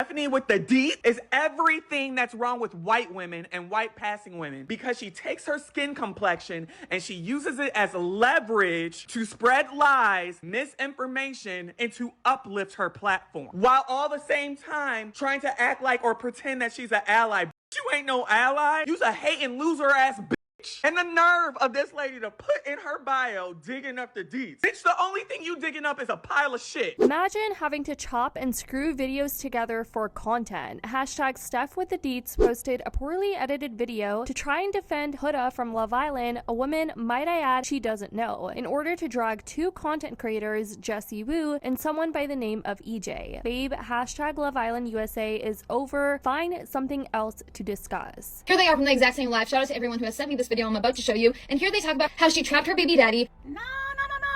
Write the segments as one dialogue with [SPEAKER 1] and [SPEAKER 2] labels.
[SPEAKER 1] Stephanie with the D is everything that's wrong with white women and white passing women because she takes her skin complexion and she uses it as leverage to spread lies, misinformation, and to uplift her platform. While all the same time trying to act like or pretend that she's an ally. You ain't no ally. You's a hating loser ass bitch. And the nerve of this lady to put in her bio, digging up the deets. Bitch, the only thing you digging up is a pile of shit.
[SPEAKER 2] Imagine having to chop and screw videos together for content. Hashtag StephWithDaDeets posted a poorly edited video to try and defend Huda from Love Island, a woman, might I add, she doesn't know, in order to drag two content creators, Jessie Woo and someone by the name of EJ. Babe, hashtag Love Island USA is over. Find something else to discuss.
[SPEAKER 3] Here they are from the exact same live. Shout out to everyone who has sent me this video I'm about to show you. And here they talk about how she trapped her baby daddy.
[SPEAKER 4] No,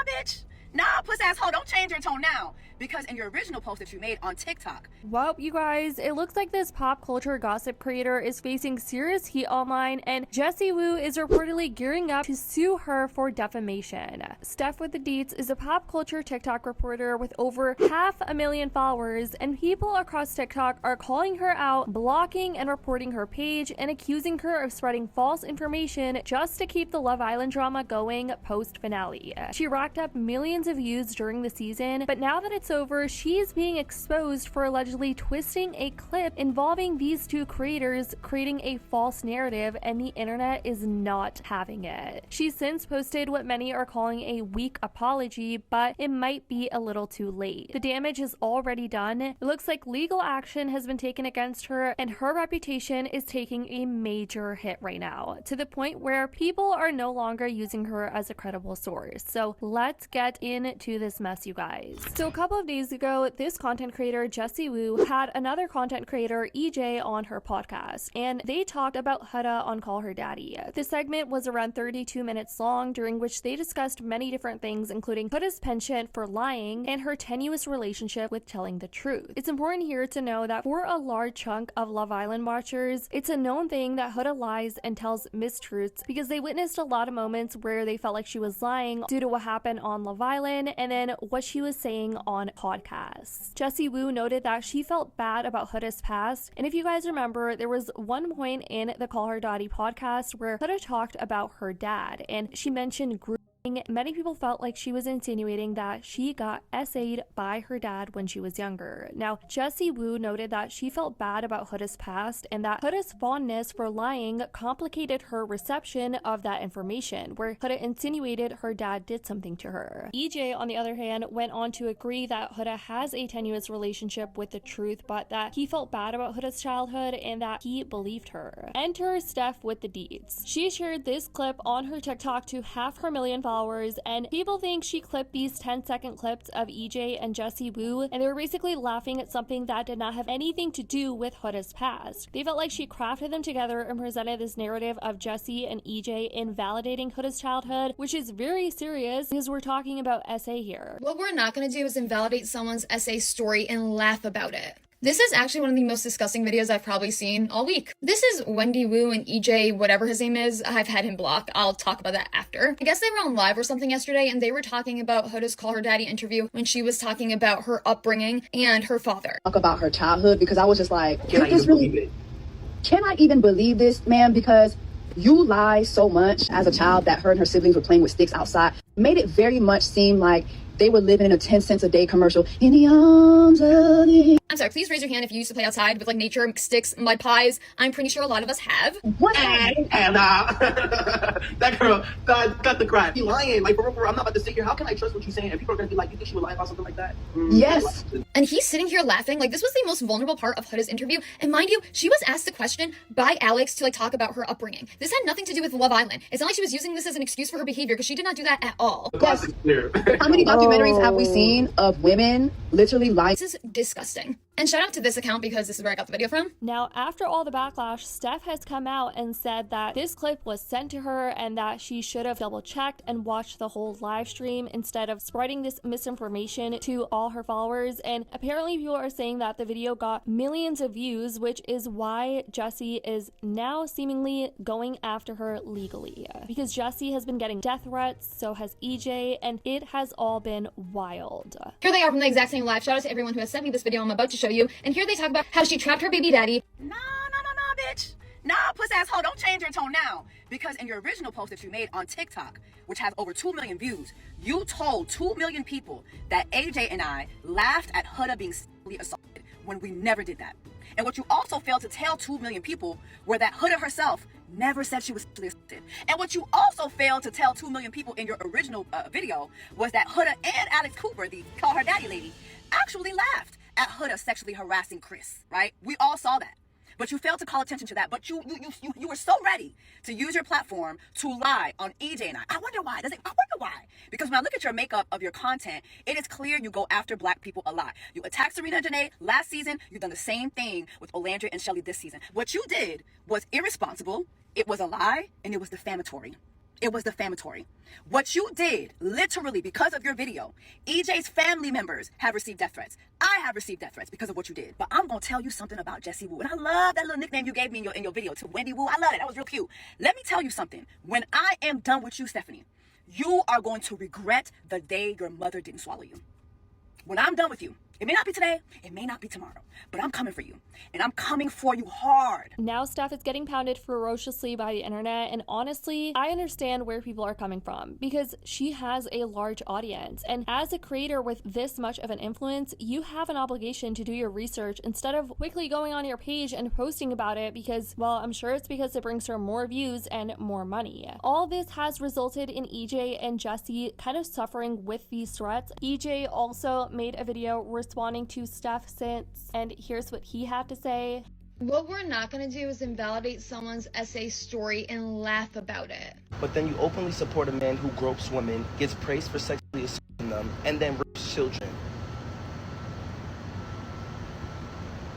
[SPEAKER 4] bitch. Nah, puss asshole, don't change your tone now. Because in your original post that you made on TikTok.
[SPEAKER 2] Well, you guys, it looks like this pop culture gossip creator is facing serious heat online, and Jessie Woo is reportedly gearing up to sue her for defamation. StephWithDaDeets is a pop culture TikTok reporter with over 500,000 followers, and people across TikTok are calling her out, blocking and reporting her page, and accusing her of spreading false information just to keep the Love Island drama going post-finale. She racked up millions of views during the season, but now that it's over, she's being exposed for allegedly twisting a clip involving these two creators, creating a false narrative, and the internet is not having it. She's since posted what many are calling a weak apology, but it might be a little too late. The damage is already done. It looks like legal action has been taken against her, and her reputation is taking a major hit right now, to the point where people are no longer using her as a credible source. So let's get into this mess, you guys. So a couple of days ago, this content creator Jessie Woo had another content creator EJ on her podcast, and they talked about Huda on Call Her Daddy. The segment was around 32 minutes long, during which they discussed many different things, including Huda's penchant for lying and her tenuous relationship with telling the truth. It's important here to know that for a large chunk of Love Island watchers, it's a known thing that Huda lies and tells mistruths because they witnessed a lot of moments where they felt like she was lying due to what happened on Love Island and then what she was saying on podcasts. Jessie Woo noted that she felt bad about Huda's past, and if you guys remember, there was one point in the Call Her Daddy podcast where Huda talked about her dad, and she mentioned many people felt like she was insinuating that she got SA'd by her dad when she was younger. Now, Jessie Woo noted that she felt bad about Huda's past and that Huda's fondness for lying complicated her reception of that information, where Huda insinuated her dad did something to her. EJ, on the other hand, went on to agree that Huda has a tenuous relationship with the truth, but that he felt bad about Huda's childhood and that he believed her. Enter StephWithDaDeets. She shared this clip on her TikTok to 500,000 followers, and people think she clipped these 10-second clips of EJ and Jessie Woo, and they were basically laughing at something that did not have anything to do with Huda's past. They felt like she crafted them together and presented this narrative of Jessie and EJ invalidating Huda's childhood, which is very serious because we're talking about SA here.
[SPEAKER 3] What we're not going to do is invalidate someone's SA story and laugh about it. This is actually one of the most disgusting videos I've probably seen all week. This is Wendy Woo and EJ, whatever his name is. I've had him blocked. I'll talk about that after. I guess they were on live or something yesterday, and they were talking about Huda's Call Her Daddy interview when she was talking about her upbringing and her father.
[SPEAKER 5] Talk about her childhood, because I was just like,
[SPEAKER 6] can I even believe this, man? Because you lie so much as a child that her and her siblings were playing with sticks outside. Made it very much seem like they were living in a 10 cents a day commercial. In the arms of the...
[SPEAKER 3] I'm sorry, please raise your hand if you used to play outside with like nature, sticks, mud pies. I'm pretty sure a lot of us have.
[SPEAKER 6] What?
[SPEAKER 7] And that girl got the crap. You lying. Like, for real, I'm not about to sit here. How can I trust what you're saying? And people are going to be like, you think she would lie about something like that?
[SPEAKER 6] Yes.
[SPEAKER 3] And he's sitting here laughing. Like, this was the most vulnerable part of Huda's interview. And mind you, she was asked the question by Alex to like talk about her upbringing. This had nothing to do with Love Island. It's not like she was using this as an excuse for her behavior, because she did not do that at all.
[SPEAKER 6] Yes. How many documentaries have we seen of women literally lying?
[SPEAKER 3] This is disgusting. And shout out to this account because this is where I got the video from.
[SPEAKER 2] Now, after all the backlash, Steph has come out and said that this clip was sent to her and that she should have double-checked and watched the whole live stream instead of spreading this misinformation to all her followers. And apparently people are saying that the video got millions of views, which is why Jessie is now seemingly going after her legally. Because Jessie has been getting death threats, so has EJ, and it has all been wild.
[SPEAKER 3] Here they are from the exact same live. Shout out to everyone who has sent me this video I'm about to show you. And here they talk about how she trapped her baby daddy.
[SPEAKER 4] No, bitch. Nah, puss asshole, don't change your tone now. Because in your original post that you made on TikTok, which has over 2 million views, you told 2 million people that AJ and I laughed at Huda being sexually assaulted when we never did that. And what you also failed to tell 2 million people were that Huda herself never said she was sexually assaulted. And what you also failed to tell 2 million people in your original video was that Huda and Alex Cooper, the call her daddy lady, actually laughed at Huda sexually harassing Chris, right? We all saw that. But you failed to call attention to that. But you were so ready to use your platform to lie on EJ and I. I wonder why. I wonder why. Because when I look at your makeup of your content, it is clear you go after black people a lot. You attacked Serena and Janae last season. You've done the same thing with Olandria and Shelly this season. What you did was irresponsible. It was a lie, and it was defamatory. It was defamatory. What you did, literally because of your video, EJ's family members have received death threats. I have received death threats because of what you did. But I'm going to tell you something about Jessie Woo. And I love that little nickname you gave me in your video to Wendy Woo. I love it. That was real cute. Let me tell you something. When I am done with you, Stephanie, you are going to regret the day your mother didn't swallow you. When I'm done with you, it may not be today, it may not be tomorrow, but I'm coming for you, and I'm coming for you hard.
[SPEAKER 2] Now Steph is getting pounded ferociously by the internet, and honestly, I understand where people are coming from because she has a large audience, and as a creator with this much of an influence, you have an obligation to do your research instead of quickly going on your page and posting about it because, well, I'm sure it's because it brings her more views and more money. All this has resulted in EJ and Jessie kind of suffering with these threats. EJ also made a video responding to Steph since, and here's what he had to say.
[SPEAKER 3] What we're not going to do is invalidate someone's essay story and laugh about it.
[SPEAKER 8] But then you openly support a man who gropes women, gets praised for sexually assaulting them, and then rapes children.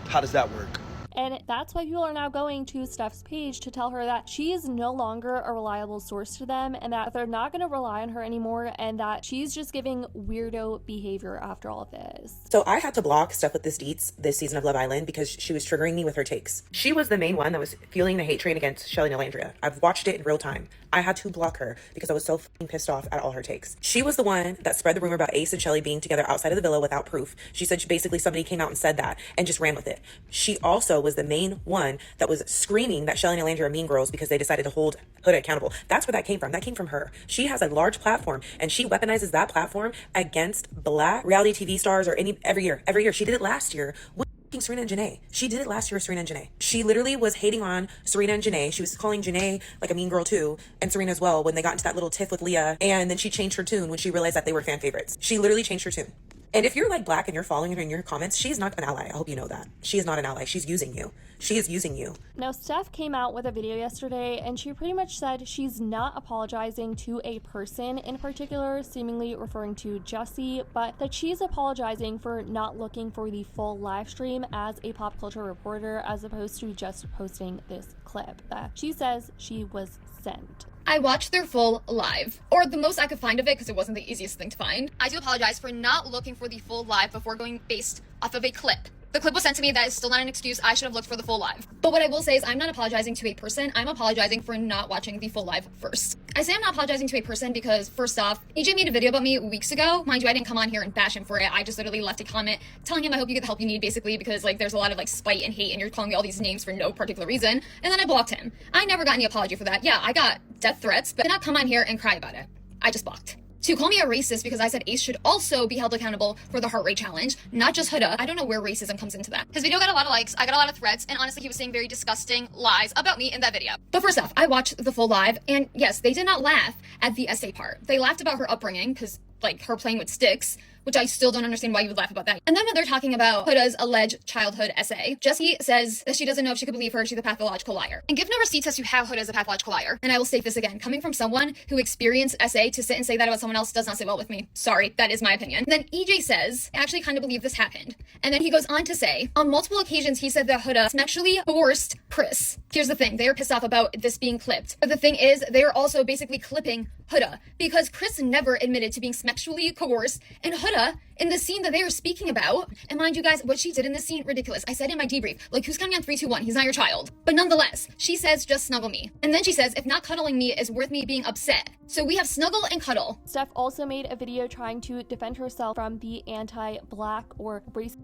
[SPEAKER 8] How does that work?
[SPEAKER 2] And that's why people are now going to Steph's page to tell her that she is no longer a reliable source to them and that they're not going to rely on her anymore and that she's just giving weirdo behavior after all of this.
[SPEAKER 9] So I had to block StephWithDaDeets this season of Love Island because she was triggering me with her takes. She was the main one that was fueling the hate train against Shelly and Olandria. I've watched it in real time. I had to block her because I was so fucking pissed off at all her takes. She was the one that spread the rumor about Ace and Shelly being together outside of the villa without proof. She said basically somebody came out and said that and just ran with it. She also was the main one that was screaming that Shelly and Olandria are mean girls because they decided to hold Huda accountable. That's where that came from. That came from her. She has a large platform and she weaponizes that platform against black reality TV stars or every year. She did it last year with Serena and Janae. She did it last year with Serena and Janae. She literally was hating on Serena and Janae. She was calling Janae like a mean girl too, and Serena as well when they got into that little tiff with Leah, and then she changed her tune when she realized that they were fan favorites. She literally changed her tune. And if you're like black and you're following her in your comments, she's not an ally. I hope you know that. She is not an ally. She's using you. She is using you.
[SPEAKER 2] Now, Steph came out with a video yesterday and she pretty much said she's not apologizing to a person in particular, seemingly referring to Jessie, but that she's apologizing for not looking for the full live stream as a pop culture reporter as opposed to just posting this clip that she says she was sent.
[SPEAKER 3] I watched their full live, or the most I could find of it because it wasn't the easiest thing to find. I do apologize for not looking for the full live before going based off of a clip. The clip was sent to me. That is still not an excuse. I should have looked for the full live. But what I will say is I'm not apologizing to a person. I'm apologizing for not watching the full live first. I say I'm not apologizing to a person because, first off, EJ made a video about me weeks ago. Mind you, I didn't come on here and bash him for it. I just literally left a comment telling him I hope you get the help you need, basically, because like there's a lot of like spite and hate and you're calling me all these names for no particular reason. And then I blocked him. I never got any apology for that. Yeah, I got death threats, but I did not come on here and cry about it. I just blocked. To call me a racist because I said Ace should also be held accountable for the heart rate challenge, not just Huda. I don't know where racism comes into that. His video got a lot of likes, I got a lot of threats, and honestly he was saying very disgusting lies about me in that video. But first off, I watched the full live, and yes, they did not laugh at the essay part. They laughed about her upbringing, because like her playing with sticks, which I still don't understand why you would laugh about that. And then when they're talking about Huda's alleged childhood essay, Jessie says that she doesn't know if she could believe her, she's a pathological liar. And give no receipts as to how Huda is a pathological liar. And I will state this again, coming from someone who experienced essay, to sit and say that about someone else does not sit well with me. Sorry, that is my opinion. And then EJ says, I actually kind of believe this happened. And then he goes on to say, on multiple occasions he said that Huda sexually coerced Chris. Here's the thing, they are pissed off about this being clipped. But the thing is, they are also basically clipping Huda because Chris never admitted to being sexually coerced, and Huda, in the scene that they are speaking about, and mind you guys, what she did in this scene, ridiculous. I said in my debrief, like, who's counting on 3, 2, 1? He's not your child. But nonetheless, she says, just snuggle me. And then she says, if not cuddling me is worth me being upset. So we have snuggle and cuddle.
[SPEAKER 2] Steph also made a video trying to defend herself from the anti-black or race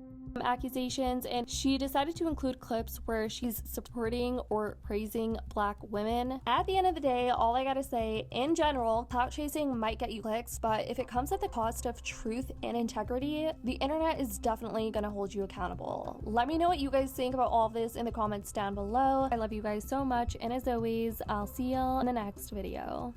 [SPEAKER 2] accusations, and she decided to include clips where she's supporting or praising black women. At the end of the day, all I gotta say, in general, clout chasing might get you clicks, but if it comes at the cost of truth and integrity, the internet is definitely gonna hold you accountable. Let me know what you guys think about all of this in the comments down below. I love you guys so much, and as always, I'll see y'all in the next video.